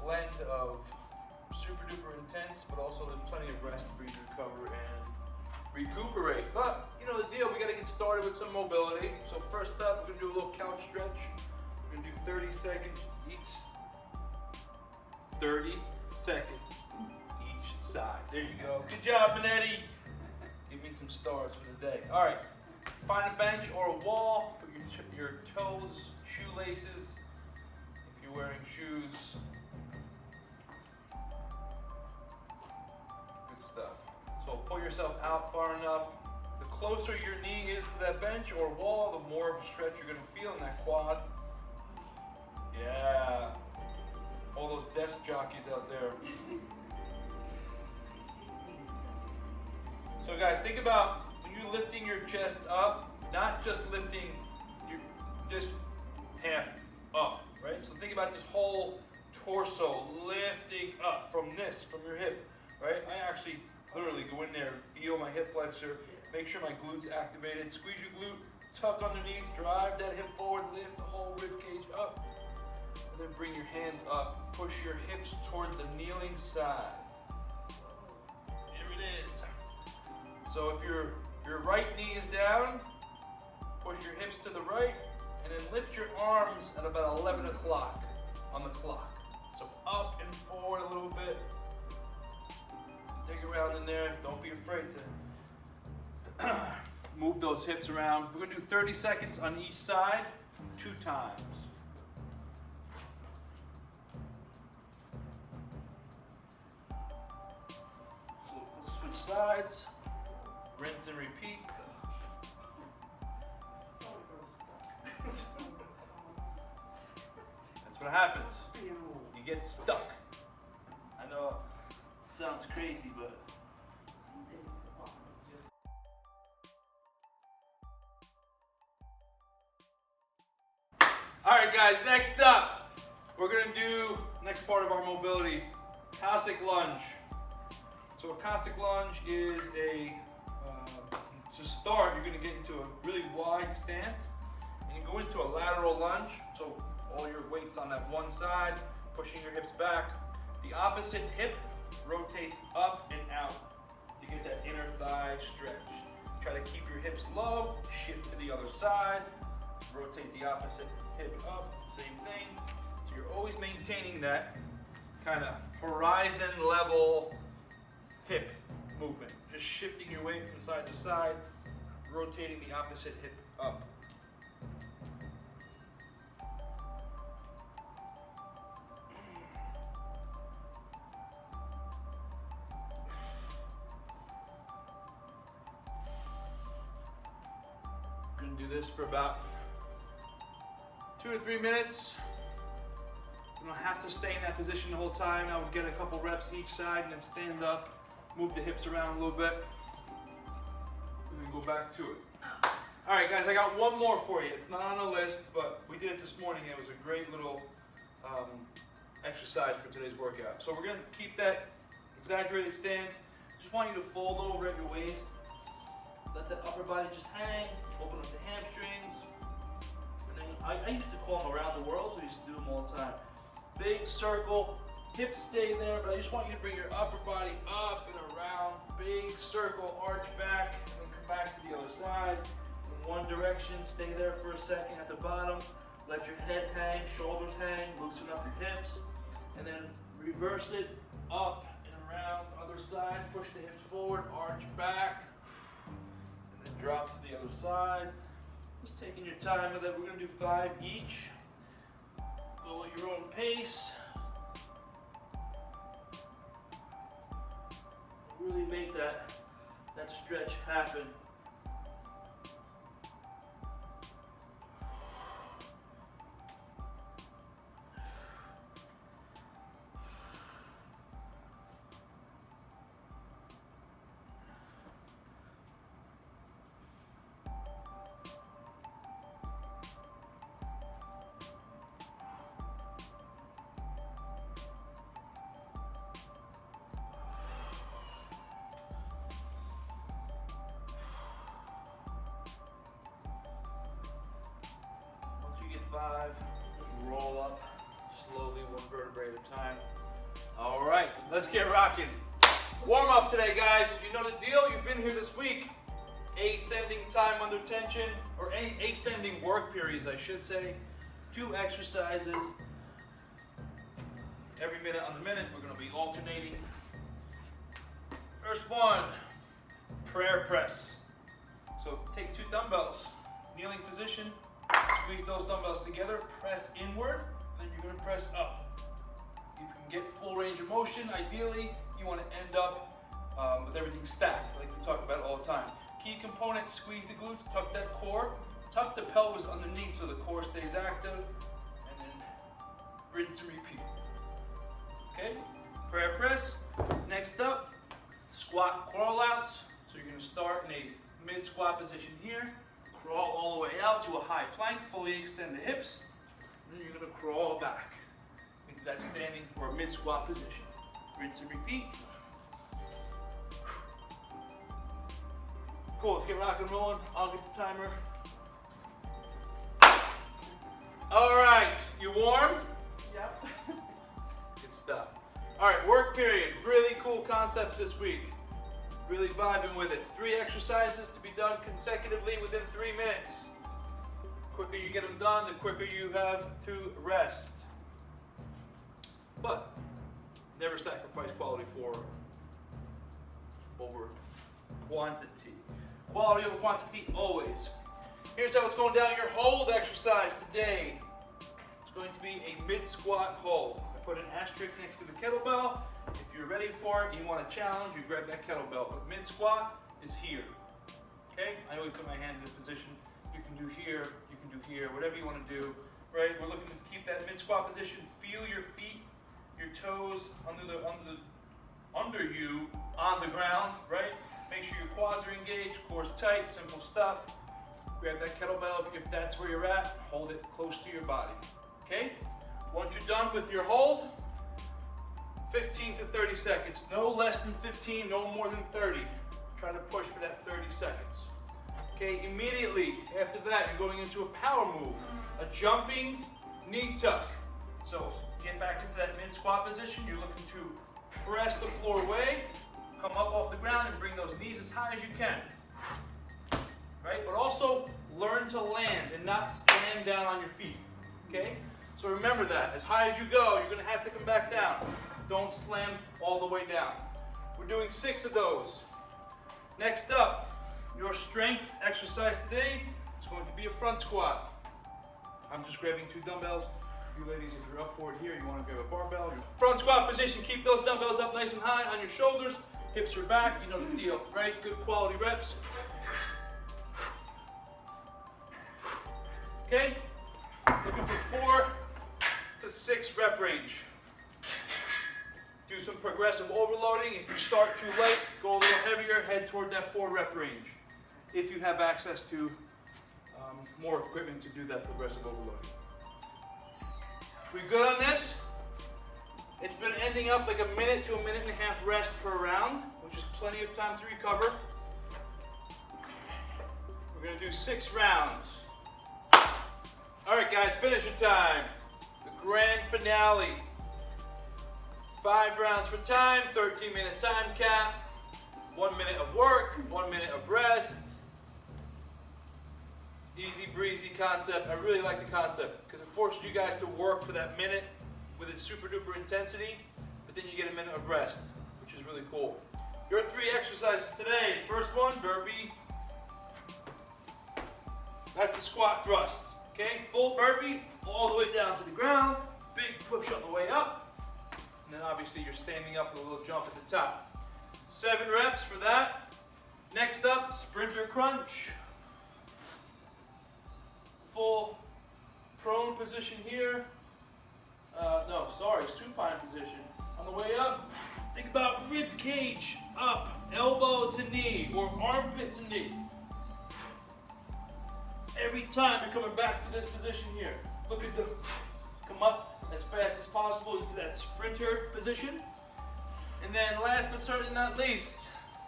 blend of super duper intense, but also there's plenty of rest for you to recover and recuperate. But you know the deal, we gotta get started with some mobility. So first up, we're gonna do a little couch stretch. We're gonna do 30 seconds each. 30 seconds each side. There you go. Good job, Monetti. Give me some stars for the day. All right, find a bench or a wall. Put your toes, shoelaces, if you're wearing shoes. Good stuff. So pull yourself out far enough. The closer your knee is to that bench or wall, the more of a stretch you're gonna feel in that quad. Yeah. All those desk jockeys out there. So guys, think about when you're lifting your chest up, not just lifting this half up, right? So think about this whole torso lifting up from your hip, right? I actually literally go in there and feel my hip flexor, make sure my glute's activated, squeeze your glute, tuck underneath, drive that hip forward, lift the whole rib cage up, and then bring your hands up, push your hips toward the kneeling side. There it is. So if your right knee is down, push your hips to the right, and then lift your arms at about 11 o'clock on the clock. So up and forward a little bit. Dig around in there. Don't be afraid to move those hips around. We're gonna do 30 seconds on each side, 2 times. So let's switch sides, rinse and repeat. That's what happens. You get stuck. I know it sounds crazy, but all right, guys, next up, we're gonna do next part of our mobility, Cossack lunge. So a Cossack lunge is to start, you're gonna get into a really wide stance, and you go into a lateral lunge. So all your weight's on that one side, pushing your hips back. The opposite hip rotates up and out to get that inner thigh stretch. Try to keep your hips low, shift to the other side, rotate the opposite hip up, same thing. So you're always maintaining that kind of horizon level hip movement. Just shifting your weight from side to side, rotating the opposite hip up. Gonna do this for about 2 to 3 minutes. You don't have to stay in that position the whole time. I would get a couple reps each side and then stand up, move the hips around a little bit, and then go back to it. All right, guys, I got one more for you. It's not on the list, but we did it this morning. It was a great little exercise for today's workout. So we're gonna keep that exaggerated stance. Just want you to fold over at your waist. Let that upper body just hang, open up the hamstrings. And then I used to call them around the world, so I used to do them all the time. Big circle, hips stay there, but I just want you to bring your upper body up and around. Big circle, arch back, and then come back to the other side. In one direction, stay there for a second at the bottom. Let your head hang, shoulders hang, loosen up your hips. And then reverse it, up and around, other side. Push the hips forward, arch back. Drop to the other side. Just taking your time with it. We're going to do 5 each. Go at your own pace. Really make that stretch happen. Once you get 5, roll up slowly, 1 vertebrae at a time. right, let's get rocking. Warm up today, guys. You know the deal. You've been here this week. Ascending time under tension, or ascending work periods, I should say. 2 exercises. Every minute on the minute, we're going to be alternating. First one, prayer press. So take 2 dumbbells, kneeling position, squeeze those dumbbells together, press inward, then you're going to press up. You can get full range of motion. Ideally, you want to end up with everything stacked, like we talk about all the time. Key component, squeeze the glutes, tuck that core, tuck the pelvis underneath so the core stays active, and then rinse and repeat. Okay, prayer press. Next up, squat crawl outs. So you're going to start in a mid squat position here, crawl all the way out to a high plank, fully extend the hips, and then you're going to crawl back into that standing or mid squat position. Rinse and repeat. Cool, let's get rock and rolling. I'll get the timer. All right, you warm? Yep. Good stuff. All right, work period. Really cool concepts this week. Really vibing with it. 3 exercises to be done consecutively within 3 minutes. The quicker you get them done, the quicker you have to rest. But never sacrifice quality over quantity. Quality over quantity always. Here's how it's going down. Your hold exercise today. It's going to be a mid squat hold. I put an asterisk next to the kettlebell. If you're ready for it, you want a challenge, you grab that kettlebell. But mid squat is here. Okay? I always put my hands in a position. You can do here, you can do here, whatever you want to do. Right? We're looking to keep that mid squat position. Feel your feet, your toes under you on the ground, right? Make sure your quads are engaged, core's tight, simple stuff. Grab that kettlebell if that's where you're at, hold it close to your body. Okay? Once you're done with your hold, 15 to 30 seconds. No less than 15, no more than 30. Try to push for that 30 seconds. Okay, immediately after that, you're going into a power move, a jumping knee tuck. So get back into that mid squat position. You're looking to press the floor away, come up off the ground and bring those knees as high as you can. Right? But also learn to land and not slam down on your feet. Okay? So remember that. As high as you go, you're going to have to come back down. Don't slam all the way down. We're doing 6 of those. Next up, your strength exercise today is going to be a front squat. I'm just grabbing 2 dumbbells. You ladies, if you're up for it here, you want to grab a barbell. Front squat position, keep those dumbbells up nice and high on your shoulders. Hips are back, you know the deal, right? Good quality reps. Okay? Looking for 4 to 6 rep range. Do some progressive overloading. If you start too late, go a little heavier, head toward that 4 rep range. If you have access to more equipment to do that progressive overloading. We good on this? It's been ending up like a minute to a minute and a half rest per round, which is plenty of time to recover. We're going to do 6 rounds. All right, guys, finisher time. The grand finale. 5 rounds for time, 13-minute time cap, 1 minute of work, 1 minute of rest. Easy breezy concept. I really like the concept because it forces you guys to work for that minute with its super duper intensity, but then you get a minute of rest, which is really cool. Your 3 exercises today. First one, burpee. That's a squat thrust. Okay, full burpee all the way down to the ground. Big push on the way up. And then obviously you're standing up with a little jump at the top. 7 reps for that. Next up, sprinter crunch. Full prone position here. Supine position. On the way up, think about rib cage up, elbow to knee, or armpit to knee. Every time you're coming back to this position here. Look at the, come up as fast as possible into that sprinter position. And then last but certainly not least,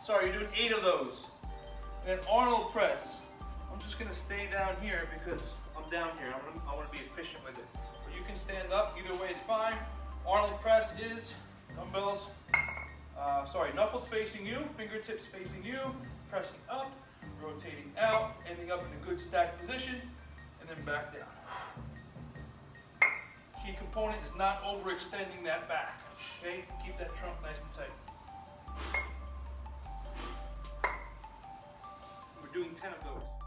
you're doing 8 of those. And then Arnold press. I'm just gonna stay down here because I'm down here. I wanna be efficient with it. But you can stand up, either way is fine. Arnold press is Dumbbells, knuckles facing you, fingertips facing you, pressing up, rotating out, ending up in a good stacked position, and then back down. Key component is not overextending that back. Okay, keep that trunk nice and tight. We're doing 10 of those.